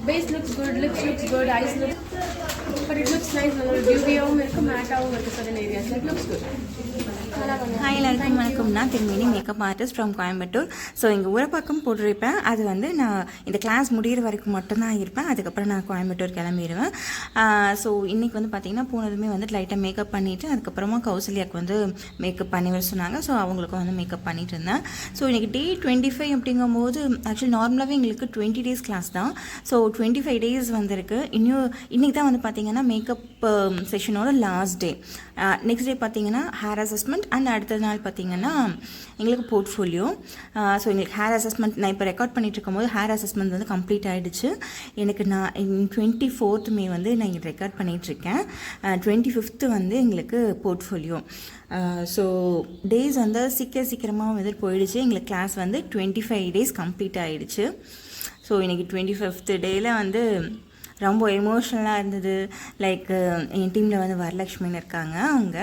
Base looks good, lips looks good, eyes look, but it looks nice. Dewy matte certain areas. Like looks good. Hi எல்லாருக்கும் வணக்கம். நான் திருமேனி makeup artist from Coimbatore. So எங்கள் ஊரை பக்கம் போட்டிருப்பேன். அது வந்து நான் இந்த கிளாஸ் முடிகிற வரைக்கும் மட்டும்தான் இருப்பேன். அதுக்கப்புறம் நான் கோயம்புத்தூர் கிளம்பிடுவேன். ஸோ இன்றைக்கி வந்து பார்த்திங்கன்னா போனதுமே வந்து லைட்டாக மேக்கப் பண்ணிவிட்டு அதுக்கப்புறமா கௌசல்யாவுக்கு வந்து மேக்கப் பண்ணி வர சொன்னாங்க. ஸோ அவங்களுக்கும் வந்து மேக்கப் பண்ணிட்டு இருந்தேன். ஸோ இன்றைக்கி டே 25 அப்படிங்கும்போது ஆக்சுவலி நார்மலாகவே எங்களுக்கு 20 days கிளாஸ் தான். ஸோ 25 days வந்திருக்கு. இன்றைக்கி தான் வந்து பார்த்திங்கன்னா மேக்கப் செஷனோட லாஸ்ட் டே. நெக்ஸ்ட் டே பார்த்திங்கன்னா ஹேர் அசஸ்மெண்ட் அண்ட் அடுத்த நாள் பார்த்திங்கன்னா எங்களுக்கு போர்ட்ஃபோலியோ. ஸோ எங்களுக்கு ஹேர் அசஸ்மெண்ட் நான் இப்போ ரெக்கார்ட் பண்ணிகிட்டு இருக்கும்போது ஹேர் அசஸ்மெண்ட் வந்து கம்ப்ளீட் ஆகிடுச்சு. எனக்கு நான் 24th May வந்து நான் இங்கே ரெக்கார்ட் பண்ணிகிட்ருக்கேன். 25th வந்து எங்களுக்கு போர்ட்ஃபோலியோ. ஸோ டேஸ் வந்து சீக்கிரமாக வந்து போயிடுச்சு. எங்களுக்கு கிளாஸ் வந்து 25 days கம்ப்ளீட் ஆகிடுச்சு. ஸோ இன்றைக்கி 25th டேயில் வந்து ரொம்ப எமோஷ்னலாக இருந்தது. லைக் என் டீமில் வந்து வரலக்ஷ்மின்னு இருக்காங்க. அவங்க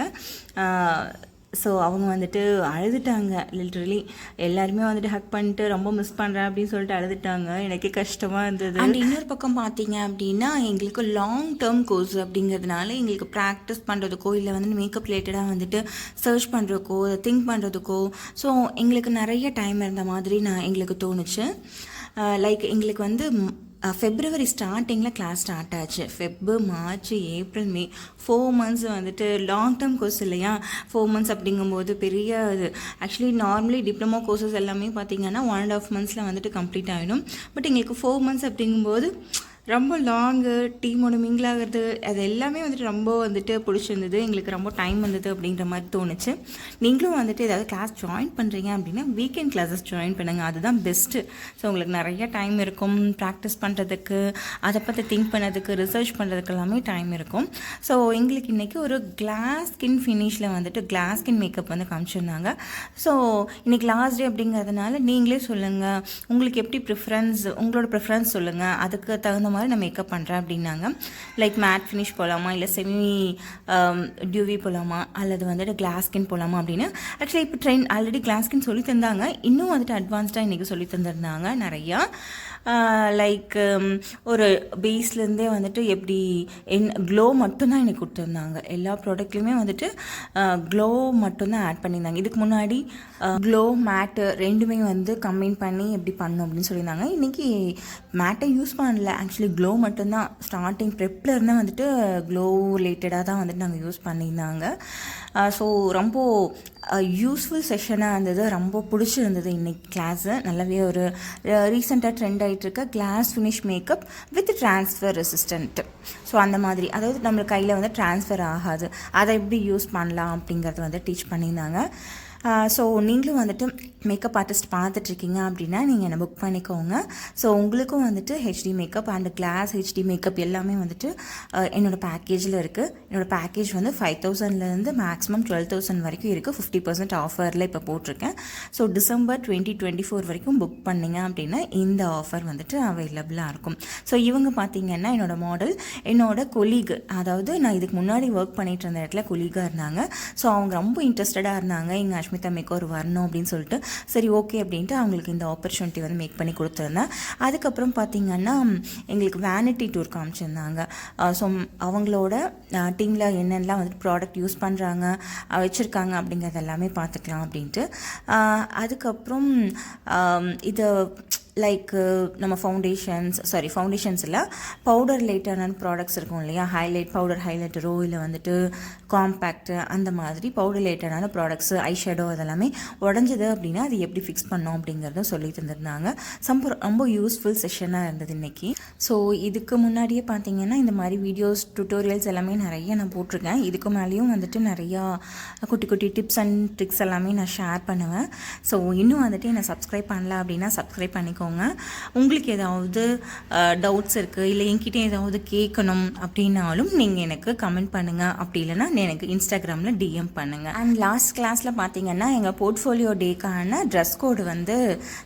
ஸோ அவங்க வந்துட்டு அழுதுட்டாங்க. லிட்ரலி எல்லாருமே வந்துட்டு ஹக் பண்ணிட்டு ரொம்ப மிஸ் பண்ணுறேன் அப்படின்னு சொல்லிட்டு அழுதுட்டாங்க. எனக்கே கஷ்டமாக இருந்தது. அண்ட் இன்னொரு பக்கம் பார்த்தீங்க அப்படின்னா எங்களுக்கு லாங் டேர்ம் கோர்ஸ் அப்படிங்கிறதுனால எங்களுக்கு ப்ராக்டிஸ் பண்ணுறதுக்கோ இல்லை வந்து மேக்கப் ரிலேட்டடாக வந்துட்டு சர்ச் பண்ணுறதுக்கோ திங்க் பண்ணுறதுக்கோ ஸோ எங்களுக்கு நிறைய டைம் இருந்த மாதிரி எங்களுக்கு தோணுச்சு. லைக் எங்களுக்கு வந்து February ஸ்டார்டிங்கில் கிளாஸ் ஸ்டார்ட் ஆச்சு. March, April, May 4 months வந்துட்டு லாங் டேர்ம் கோர்ஸ் இல்லையா. 4 months அப்படிங்கும்போது பெரிய இது. ஆக்சுவலி நார்மலி டிப்ளமோ கோர்சஸ் எல்லாமே பார்த்திங்கன்னா 1.5 months வந்துட்டு கம்ப்ளீட் ஆகிடும். பட் எங்களுக்கு 4 months அப்படிங்கும்போது ரொம்ப லாங்கு டீமோட மிங்கிளாகிறது அது எல்லாமே வந்துட்டு ரொம்ப வந்துட்டு பிடிச்சிருந்தது. எங்களுக்கு ரொம்ப டைம் வந்தது அப்படின்ற மாதிரி தோணுச்சு. நீங்களும் வந்துட்டு ஏதாவது கிளாஸ் ஜாயின் பண்ணுறீங்க அப்படின்னா வீக்கெண்ட் கிளாஸஸ் ஜாயின் பண்ணுங்கள். அதுதான் பெஸ்ட்டு. ஸோ உங்களுக்கு நிறைய டைம் இருக்கும் ப்ராக்டிஸ் பண்ணுறதுக்கு, அதை பற்றி திங்க் பண்ணுறதுக்கு, ரிசர்ச் பண்ணுறதுக்கு எல்லாமே டைம் இருக்கும். ஸோ எங்களுக்கு இன்றைக்கி ஒரு கிளாஸ் ஸ்கின் ஃபினிஷில் வந்துட்டு கிளாஸ் ஸ்கின் மேக்கப் வந்து காமிச்சிருந்தாங்க. ஸோ இன்றைக்கி லாஸ்ட் டே அப்படிங்கிறதுனால நீங்களே சொல்லுங்கள் உங்களுக்கு எப்படி ப்ரிஃபரன்ஸ், உங்களோட ப்ரிஃபரன்ஸ் சொல்லுங்கள். அதுக்கு தகுந்த மாதிரி நான் மேக்கப் பண்ணுறேன் அப்படின்னாங்க. லைக் மேட் ஃபினிஷ் போகலாமா இல்லை செமி டியூவி போகலாமா அல்லது வந்துட்டு கிளாஸ் ஸ்கின் போகலாமா அப்படின்னு. ஆக்சுவலி இப்போ ட்ரெண்ட் ஆல்ரெடி கிளாஸ் ஸ்கின் சொல்லி தந்தாங்க. இன்னும் வந்துட்டு அட்வான்ஸ்டாக இன்றைக்கி சொல்லி தந்திருந்தாங்க நிறையா. லைக் ஒரு பேஸ்லேருந்தே வந்துட்டு எப்படி க்ளோ மட்டும்தான் எனக்கு கொடுத்துருந்தாங்க. எல்லா ப்ராடக்ட்லேயுமே வந்துட்டு க்ளோ மட்டும்தான் ஆட் பண்ணியிருந்தாங்க. இதுக்கு முன்னாடி க்ளோ மேட்டு ரெண்டுமே வந்து கம்பைன் பண்ணி எப்படி பண்ணணும் அப்படின்னு சொல்லியிருந்தாங்க. இன்றைக்கி மேட்டை யூஸ் பண்ணல. ஆக்சுவலி க்ளோ மட்டும்தான் ஸ்டார்டிங் ப்ரெப்பில் இருந்தால் வந்துட்டு க்ளோ ரிலேட்டடாக தான் வந்துட்டு நாங்கள் யூஸ் பண்ணியிருந்தாங்க. ஸோ ரொம்ப யூஸ்ஃபுல் செஷனாக இருந்தது. ரொம்ப பிடிச்சிருந்தது இன்றைக்கி கிளாஸு. நல்லாவே ஒரு ரீசெண்டாக ட்ரெண்ட் ஆகிட்டுருக்க glass finish makeup with transfer resistant. So அந்த மாதிரி அதாவது நம்மளுக்கு கையில் வந்து ட்ரான்ஸ்ஃபர் ஆகாது, அதை எப்படி யூஸ் பண்ணலாம் அப்படிங்கிறத வந்து டீச் பண்ணியிருந்தாங்க. ஸோ நீங்களும் வந்துட்டு மேக்கப் ஆர்டிஸ்ட் பார்த்துட்ருக்கீங்க அப்படின்னா நீங்கள் என்னை புக் பண்ணிக்கோங்க. ஸோ உங்களுக்கும் வந்துட்டு HD makeup and glass HD makeup எல்லாமே வந்துட்டு என்னோடய பேக்கேஜில் இருக்குது. என்னோடய பேக்கேஜ் வந்து 5,000லேருந்து மேக்ஸிமம் 12,000 வரைக்கும் இருக்குது. 50% ஆஃபரில் இப்போ போட்டிருக்கேன். ஸோ December 2024 வரைக்கும் புக் பண்ணிங்க அப்படின்னா இந்த ஆஃபர் வந்துட்டு அவைலபிளாக இருக்கும். ஸோ இவங்க பார்த்திங்கன்னா என்னோடய மாடல், என்னோடய கொலீக், அதாவது நான் இதுக்கு முன்னாடி ஒர்க் பண்ணிகிட்டு இருந்த இடத்துல கொலீகாக இருந்தாங்க. ஸோ அவங்க ரொம்ப இன்ட்ரெஸ்டடாக இருந்தாங்க எங்கள் அஸ்மிதா மேக்கோவர் வரணும் அப்படின்னு சொல்லிட்டு. சரி ஓகே அப்படின்ட்டு அவங்களுக்கு இந்த ஆப்பர்ச்சுனிட்டி வந்து மேக் பண்ணி கொடுத்துருந்தேன். அதுக்கப்புறம் பார்த்திங்கன்னா எங்களுக்கு வேனிட்டி டூர் காமிச்சிருந்தாங்க. ஸோ அவங்களோட டீமில் என்னென்னலாம் வந்துட்டு ப்ராடக்ட் யூஸ் பண்ணுறாங்க வச்சுருக்காங்க அப்படிங்கிறது எல்லாமே பார்த்துக்கலாம் அப்படின்ட்டு. அதுக்கப்புறம் இதை லைக் நம்ம ஃபவுண்டேஷன்ஸ் இல்லை பவுடர் ரிலேட்டடான ப்ராடக்ட்ஸ் இருக்கும் இல்லையா. பவுடர் ஹைலைட்டரோ இல்லை வந்துட்டு காம்பேக்ட் அந்த மாதிரி பவுடர் ரிலேட்டடான ப்ராடக்ட்ஸ், ஐஷேடோ அதெல்லாமே உடஞ்சது அப்படின்னா அது எப்படி ஃபிக்ஸ் பண்ணோம் அப்படிங்கிறத சொல்லி தந்துருந்தாங்க. ரொம்ப யூஸ்ஃபுல் செஷனாக இருந்தது இன்றைக்கி. ஸோ இதுக்கு முன்னாடியே பார்த்தீங்கன்னா இந்த மாதிரி வீடியோஸ் டியூட்டோரியல்ஸ் எல்லாமே நிறைய நான் போட்டிருக்கேன். இதுக்கு மேலேயும் வந்துட்டு நிறையா குட்டி குட்டி டிப்ஸ் அண்ட் ட்ரிக்ஸ் எல்லாமே நான் ஷேர் பண்ணுவேன். ஸோ இன்னும் வந்துட்டு என்னை சப்ஸ்கிரைப் பண்ணல அப்படின்னா சப்ஸ்கிரைப் பண்ணிக்கோங்க. உங்களுக்கு ஏதாவது டவுட்ஸ் இருக்குது இல்லை என்கிட்ட ஏதாவது கேட்கணும் அப்படின்னாலும் நீங்கள் எனக்கு கமெண்ட் பண்ணுங்கள். அப்படி இல்லைனா எனக்கு இன்ஸ்டாகிராமில் டிஎம் பண்ணுங்கள். அண்ட் லாஸ்ட் கிளாஸில் பார்த்தீங்கன்னா எங்கள் போர்ட்ஃபோலியோ டேக்கான ட்ரெஸ் கோடு வந்து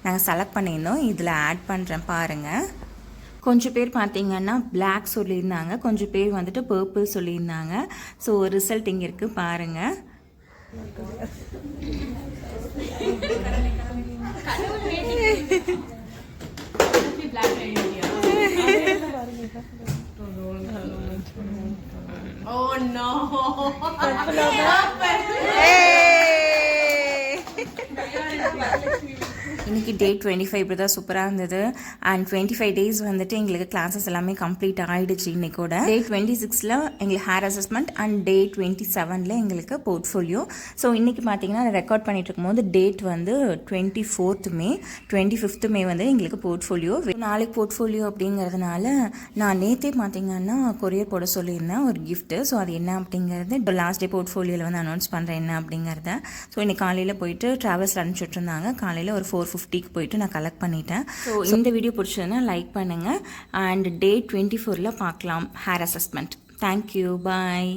நாங்கள் செலக்ட் பண்ணியிருந்தோம். இதில் ஆட் பண்ணுறேன் பாருங்கள். கொஞ்சம் பேர் பார்த்தீங்கன்னா பிளாக் சொல்லியிருந்தாங்க, கொஞ்சம் பேர் வந்துட்டு பர்பிள் சொல்லியிருந்தாங்க. ஸோ ரிசல்ட் இங்கே இருக்குது பாருங்கள். black idea. இன்றைக்கி டே 25 இப்படி தான் சூப்பராக இருந்தது. அண்ட் 25 டேஸ் வந்துட்டு எங்களுக்கு கிளாஸஸ் எல்லாமே கம்ப்ளீட் ஆகிடுச்சு இன்னைக்கூட. டே 26ல் எங்களுக்கு ஹேர் அசஸ்மெண்ட் அண்ட் டே 27ல் எங்களுக்கு போர்ட்ஃபோலியோ. ஸோ இன்றைக்கி பார்த்தீங்கன்னா ரெக்கார்ட் பண்ணிட்டு இருக்கும்போது டேட் வந்து 24th மே, 25th மே வந்து எங்களுக்கு போர்ட்ஃபோலியோ. நாளைக்கு போர்ட்ஃபோலியோ அப்படிங்கிறதுனால நான் நேற்றே பார்த்தீங்கன்னா கொரியர் போட சொல்லியிருந்தேன் ஒரு கிஃப்ட்டு. ஸோ அது என்ன அப்படிங்கிறது லாஸ்ட் டே போர்ட்ஃபோலியோவில் வந்து அனௌன்ஸ் பண்ணுறேன் என்ன அப்படிங்கிறத. ஸோ இன்னைக்கு காலையில் போயிட்டு ட்ராவல்ஸில் அனுப்பிச்சுட்ருந்தாங்க. காலையில் ஒரு 4:50க்கு போயிட்டு நான் கலெக்ட் பண்ணிட்டேன். ஸோ இந்த வீடியோ பிடிச்சதுன்னா லைக் பண்ணுங்கள். அண்ட் டே 24ல் பார்க்கலாம் ஹேர் அசஸ்மெண்ட். தேங்க்யூ, பாய்.